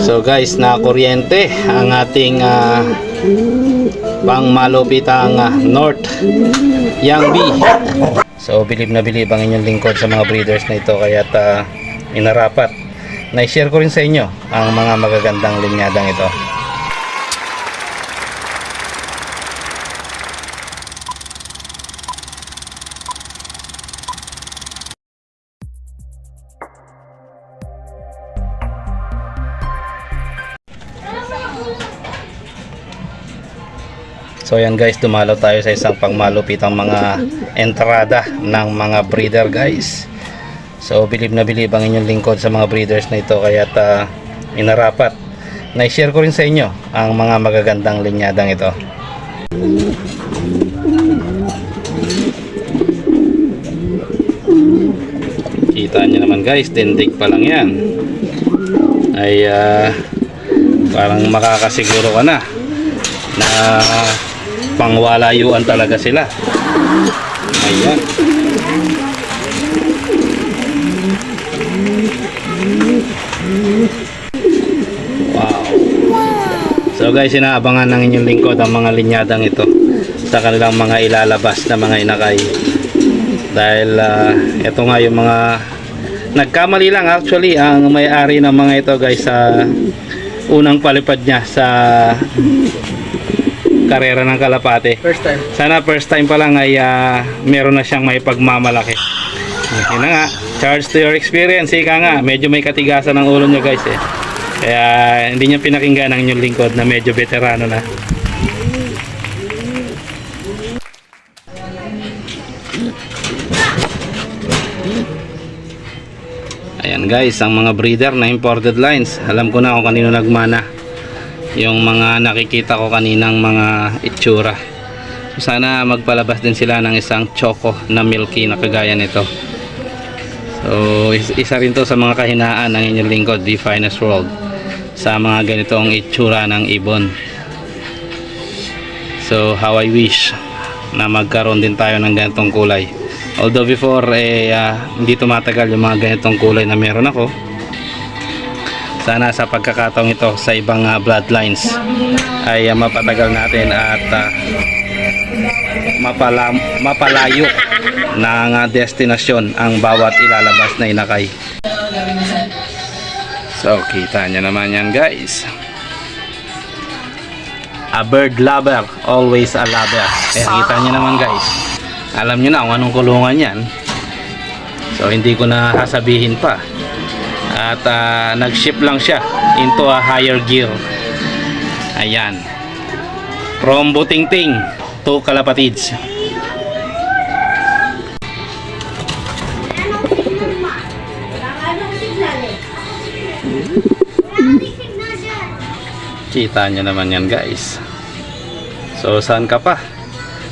So guys, na kuryente ang ating pangmalupitang North Young Bee. So bilib na bilib ang inyong lingkod sa mga breeders na ito, kaya't inarapat na i-share ko rin sa inyo ang mga magagandang linyadang ito. So yan guys, dumalaw tayo sa isang pangmalupitang mga entrada ng mga breeder guys. So bilib na bilib ang inyong lingkod sa mga breeders na ito, kaya't inarapat na i-share ko rin sa inyo ang mga magagandang linyadang ito. Kita nyo naman guys, tindig pa lang yan ay parang makakasiguro ka na pangwalayuan talaga sila. Ayan. Wow. So guys, inaabangan ng inyong lingkod ang mga linyadang ito sa kanilang mga ilalabas na mga inakay. Dahil ito nga yung mga nagkamali lang actually ang may-ari ng mga ito guys sa unang palipad niya sa karera ng kalapate. First time. Sana first time pa lang ay meron na siyang may pagmamalaki. Yun na nga, charge to your experience. Ika nga, medyo may katigasan ng ulo niya guys eh. Kaya hindi niya pinakinggan ang inyong lingkod na medyo veterano na. Ayan guys, ang mga breeder na imported lines. Alam ko na kung kanino nagmana yung mga nakikita ko kaninang mga itsura. So sana magpalabas din sila ng isang choco na milky na kagaya nito. So isa rin to sa mga kahinaan ng inyong lingkod, The Finest World, sa mga ganitong itsura ng ibon. So how I wish na magkaroon din tayo ng ganitong kulay. Although before hindi tumatagal yung mga ganitong kulay na meron ako. Sana sa pagkakataong ito sa ibang bloodlines ay mapatagal natin at mapalayo ng destinasyon ang bawat ilalabas na inakay. So kita nyo naman yan guys, a bird lover, always a lover. Kita nyo naman guys, alam nyo na kung anong kulungan yan, so hindi ko na sasabihin pa. At nag-ship lang siya into a higher gear. Ayan, from Butingting to Kalapatids. Kita nyo naman yan guys. So saan ka pa?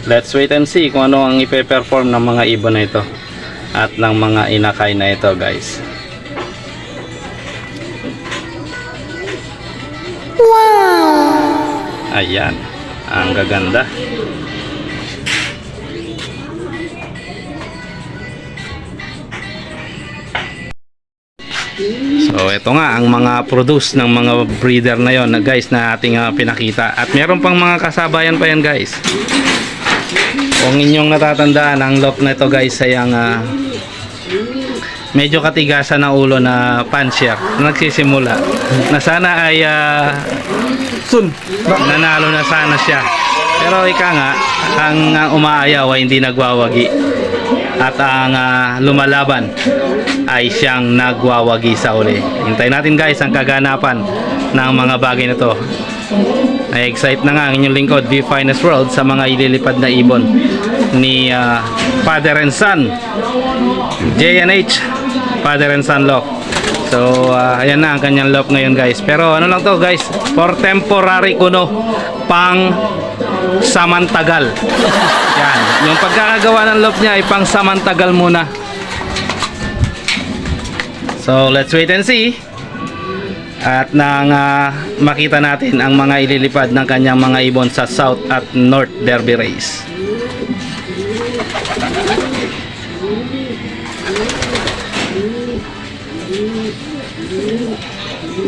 Let's wait and see kung ano ang ipe-perform ng mga ibon na ito at ng mga inakay na ito guys. Ayan, ang gaganda. So ito nga ang mga produce ng mga breeder na yon na guys na ating pinakita. At meron pang mga kasabayan pa yan guys. Kung inyong natatandaan, ang lock na ito guys ay ang medyo katigasan ng ulo na pansya na nagsisimula na sana ay soon nanalo na sana siya, pero ika nga ang umaayaw ay hindi nagwawagi at ang lumalaban ay siyang nagwawagi sa uli. Hintayin natin guys ang kaganapan ng mga bagay na to. Na-excite na nga ang inyong lingkod, The Finest World, sa mga ililipad na ibon ni Father and Son, J&H Father and Son lock. So ayan na ang kanyang lock ngayon guys. Pero ano lang to guys, for temporary kuno, pang samantagal. Yan, yung pagkakagawa ng lock niya ay pang samantagal muna. So let's wait and see. At nang makita natin ang mga ililipad ng kanyang mga ibon sa South at North Derby Race. Few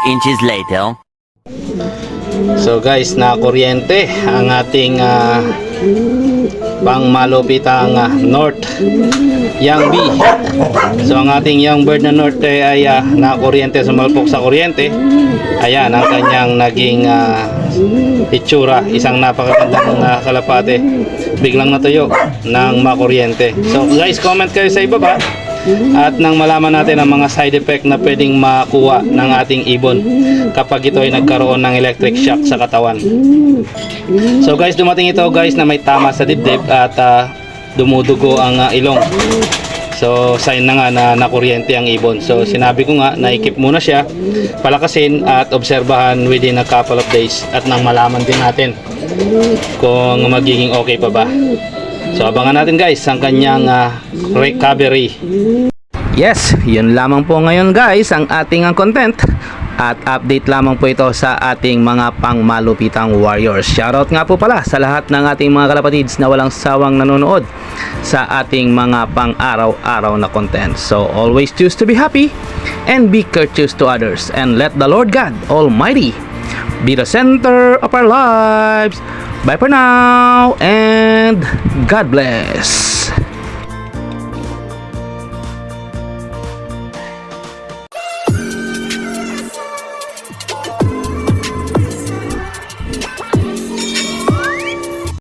inches later. So guys, na kuryente ang ating pangmalupitang North Young Bee. So ang ating young bird na North ay nakuryente, sumalpok sa kuryente. Ayan ang kanyang naging itsura, isang napakagandang kalapate, biglang natuyo ng makuryente. So guys, comment kayo sa ibaba at nang malaman natin ang mga side effect na pwedeng makuha ng ating ibon kapag ito ay nagkaroon ng electric shock sa katawan. So guys, dumating ito guys na may tama sa dibdib at dumudugo ang ilong. So sign na nga na nakuryente ang ibon. So sinabi ko nga, naikip muna siya, palakasin at obserbahan within a couple of days at nang malaman din natin kung magiging okay pa ba. So abangan natin guys ang kanyang recovery. Yes, yun lamang po ngayon guys ang ating content at update lamang po ito sa ating mga pangmalupitang warriors. Shoutout nga po pala sa lahat ng ating mga kalapatids na walang sawang nanonood sa ating mga pang-araw-araw na content. So always choose to be happy and be courteous to others, and let the Lord God Almighty be the center of our lives. Bye for now and God bless.